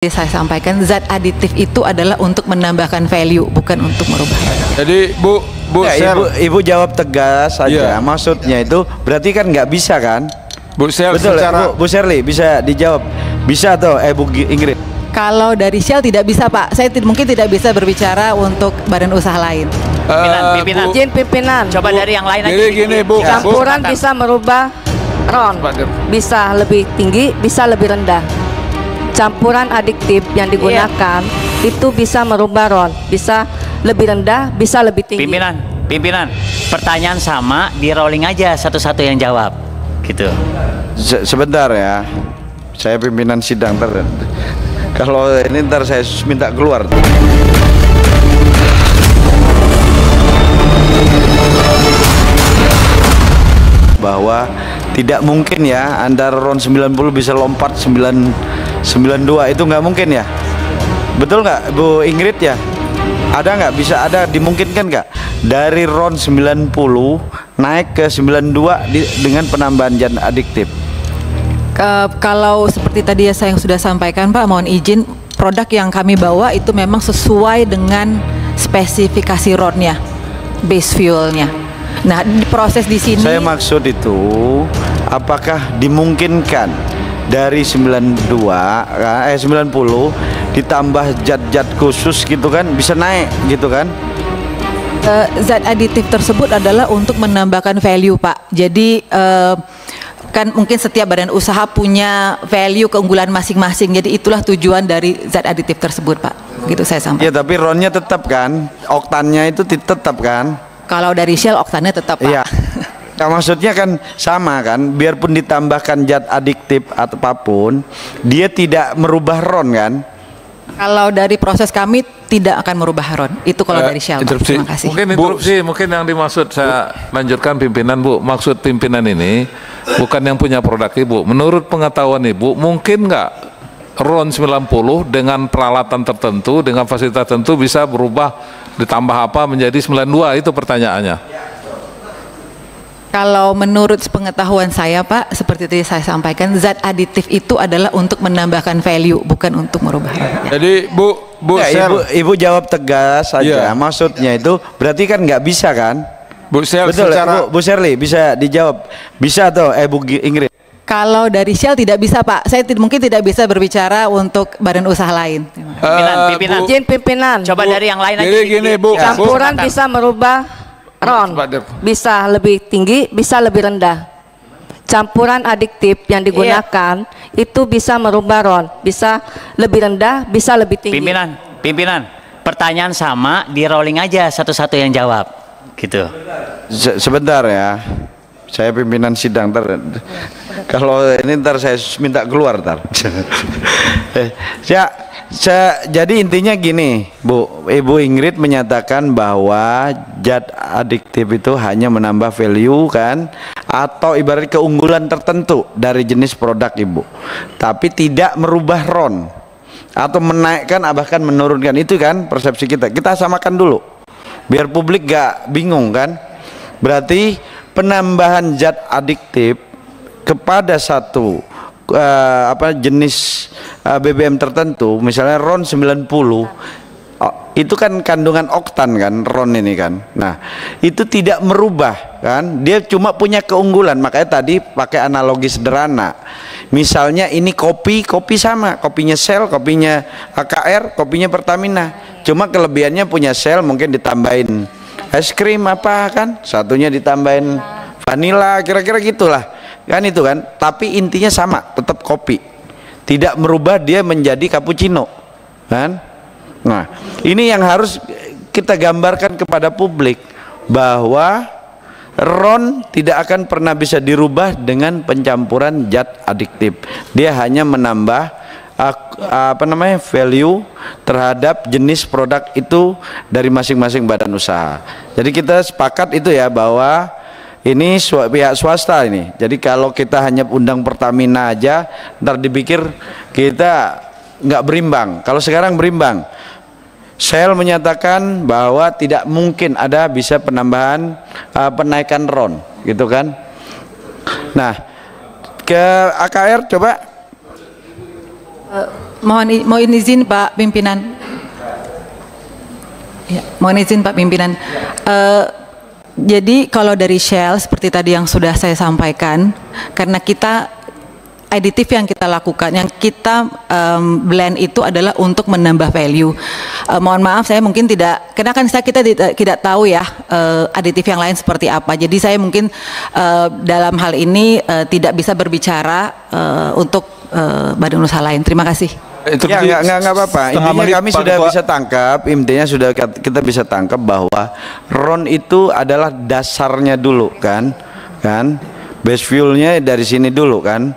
Saya sampaikan zat aditif itu adalah untuk menambahkan value, bukan untuk merubah. Jadi Bu ya, ibu jawab tegas saja. Maksudnya itu berarti kan nggak bisa kan? Bu Shell, betul secara... Bu Shirley bisa dijawab. Bisa atau Bu Ingrid? Kalau dari Shell tidak bisa Pak. Saya mungkin tidak bisa berbicara untuk badan usaha lain. Pimpinan. Izin pimpinan. Coba dari yang lain aja. Jadi gini Bu. Campuran bisa merubah RON. Bisa lebih tinggi, bisa lebih rendah. Campuran adiktif yang digunakan itu bisa merubah RON, bisa lebih rendah, bisa lebih tinggi. Pimpinan, pertanyaan sama, di rolling aja satu-satu yang jawab, gitu. Sebentar ya, saya pimpinan sidang kalau ini ntar saya minta keluar. Bahwa tidak mungkin ya Anda RON 90 bisa lompat 92, itu nggak mungkin ya, betul nggak Bu Ingrid ya? Ada nggak, bisa ada dimungkinkan nggak dari RON 90 naik ke 92 dengan penambahan zat adiktif? Kalau seperti tadi ya saya yang sudah sampaikan Pak, mohon izin, produk yang kami bawa itu memang sesuai dengan spesifikasi RON-nya, base fuel-nya. Nah, proses di sini. Saya maksud itu, apakah dimungkinkan dari 90 ditambah zat-zat khusus gitu kan, bisa naik gitu kan? Zat aditif tersebut adalah untuk menambahkan value Pak. Jadi kan mungkin setiap badan usaha punya value keunggulan masing-masing. Jadi itulah tujuan dari zat aditif tersebut Pak. Gitu saya sampaikan. Ya tapi RON-nya tetap kan, oktannya itu tetap kan? Kalau dari Shell oktannya tetap Pak. Iya. Nah, maksudnya kan sama kan, biarpun ditambahkan zat adiktif atau apapun, dia tidak merubah RON kan? Kalau dari proses kami tidak akan merubah RON. Itu kalau dari Shell. Terima kasih. Mungkin interupsi, mungkin yang dimaksud saya lanjutkan pimpinan Bu. Maksud pimpinan ini bukan yang punya produk Ibu. Menurut pengetahuan Ibu, mungkin nggak RON 90 dengan peralatan tertentu, dengan fasilitas tertentu bisa berubah ditambah apa menjadi 92? Itu pertanyaannya. Kalau menurut pengetahuan saya Pak, seperti tadi saya sampaikan, zat aditif itu adalah untuk menambahkan value, bukan untuk merubah. Jadi Bu ya, ibu jawab tegas saja. Maksudnya itu berarti kan nggak bisa kan? Bu Shell, betul Bu Shirley bisa dijawab. Bisa atau Bu Ingrid? Kalau dari Shell tidak bisa Pak. Saya mungkin tidak bisa berbicara untuk badan usaha lain. Pimpinan. Izin pimpinan. Coba dari yang lain aja. Jadi gini Bu. Campuran bisa merubah RON, bisa lebih tinggi, bisa lebih rendah. Campuran adiktif yang digunakan itu bisa merubah RON, bisa lebih rendah, bisa lebih tinggi. Pimpinan, pertanyaan sama, di rolling aja satu-satu yang jawab, gitu. Sebentar ya, saya pimpinan sidang kalau ini ntar saya minta keluar jadi intinya gini Ibu Ingrid menyatakan bahwa zat adiktif itu hanya menambah value kan, atau ibarat keunggulan tertentu dari jenis produk Ibu, tapi tidak merubah RON atau menaikkan bahkan menurunkan. Itu kan persepsi kita samakan dulu biar publik gak bingung kan. Berarti penambahan zat adiktif kepada satu jenis BBM tertentu, misalnya RON 90, itu kan kandungan oktan kan, RON ini kan. Nah, itu tidak merubah kan, dia cuma punya keunggulan. Makanya tadi pakai analogi sederhana. Misalnya ini kopi sama, kopinya Shell, kopinya AKR, kopinya Pertamina. Cuma kelebihannya punya Shell mungkin ditambahin es krim apa kan, satunya ditambahin vanila, kira-kira gitulah. Kan itu kan, tapi intinya sama, tetap kopi, tidak merubah dia menjadi cappuccino kan. Nah, ini yang harus kita gambarkan kepada publik, bahwa RON tidak akan pernah bisa dirubah dengan pencampuran zat adiktif. Dia hanya menambah value terhadap jenis produk itu dari masing-masing badan usaha. Jadi kita sepakat itu ya, bahwa ini pihak swasta ini. Jadi kalau kita hanya undang Pertamina aja, ntar dipikir kita nggak berimbang. Kalau sekarang berimbang. Shell menyatakan bahwa tidak mungkin ada bisa penambahan penaikan RON, gitu kan. Nah, ke AKR coba. mohon izin Pak Pimpinan. Ya, mohon izin Pak Pimpinan. Jadi kalau dari Shell seperti tadi yang sudah saya sampaikan, karena kita aditif yang kita lakukan, yang kita blend itu adalah untuk menambah value. Mohon maaf, saya mungkin tidak, karena kan kita tidak tahu ya aditif yang lain seperti apa. Jadi saya mungkin dalam hal ini tidak bisa berbicara untuk badan usaha lain. Terima kasih. Ya nggak apa-apa. Intinya kami sudah bisa tangkap. Intinya sudah kita bisa tangkap bahwa RON itu adalah dasarnya dulu kan, base fuelnya dari sini dulu kan.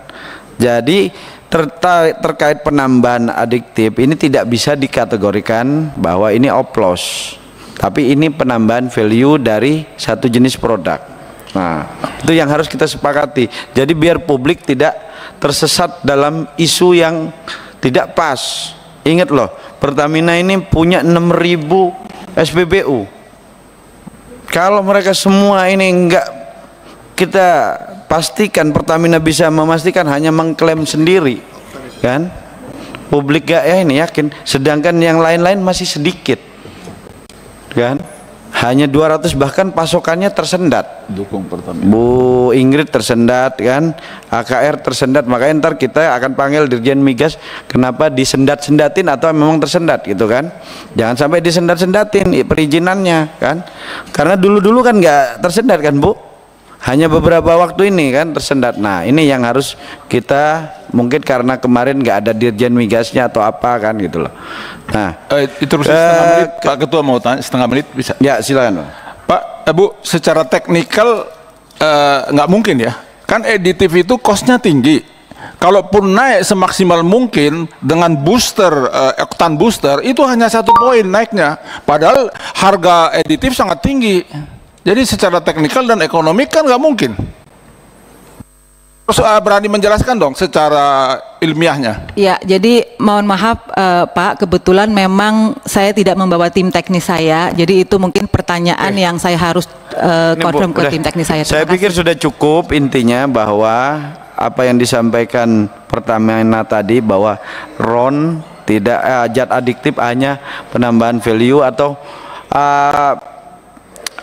Jadi terkait penambahan adiktif ini tidak bisa dikategorikan bahwa ini oplos, tapi ini penambahan value dari satu jenis produk. Nah, itu yang harus kita sepakati. Jadi biar publik tidak tersesat dalam isu yang tidak pas. Ingat loh, Pertamina ini punya 6.000 SPBU. Kalau mereka semua ini enggak, kita pastikan Pertamina bisa memastikan hanya mengklaim sendiri kan, publik gak ya ini yakin, sedangkan yang lain-lain masih sedikit kan, hanya 200, bahkan pasokannya tersendat. Dukung Pertamina. Bu Ingrid tersendat kan, AKR tersendat, makanya ntar kita akan panggil Dirjen Migas kenapa disendat-sendatin atau memang tersendat gitu kan, jangan sampai disendat-sendatin perizinannya kan, karena dulu-dulu kan nggak tersendat kan Bu, hanya beberapa waktu ini kan tersendat. Nah ini yang harus kita, mungkin karena kemarin nggak ada Dirjen Migasnya atau apa kan gitu loh. Nah itu setengah menit, Pak Ketua mau tanya, setengah menit bisa? Ya silakan Pak. Bu, secara teknikal nggak mungkin ya, kan aditif itu costnya tinggi. Kalaupun naik semaksimal mungkin dengan booster, oktan booster, itu hanya 1 poin naiknya, padahal harga aditif sangat tinggi. Jadi secara teknikal dan ekonomi kan nggak mungkin. Terus berani menjelaskan dong secara ilmiahnya. Ya, jadi mohon maaf Pak, kebetulan memang saya tidak membawa tim teknis saya, jadi itu mungkin pertanyaan yang saya harus confirm ke tim teknis saya. Saya pikir sudah cukup intinya bahwa apa yang disampaikan Pertamina tadi, bahwa RON tidak zat adiktif hanya penambahan value atau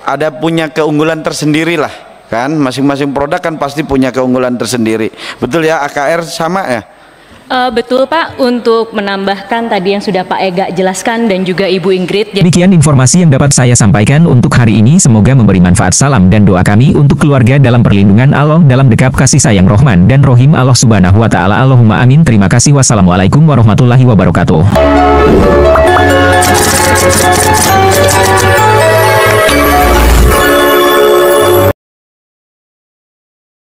ada punya keunggulan tersendiri lah kan, masing-masing produk kan pasti punya keunggulan tersendiri. Betul ya, AKR sama ya? Betul Pak, untuk menambahkan tadi yang sudah Pak Ega jelaskan dan juga Ibu Ingrid. Demikian informasi yang dapat saya sampaikan untuk hari ini, semoga memberi manfaat. Salam dan doa kami untuk keluarga dalam perlindungan Allah, dalam dekap kasih sayang Rahman dan Rohim Allah Subhanahu wa Ta'ala. Allahumma amin. Terima kasih. Wassalamualaikum warahmatullahi wabarakatuh.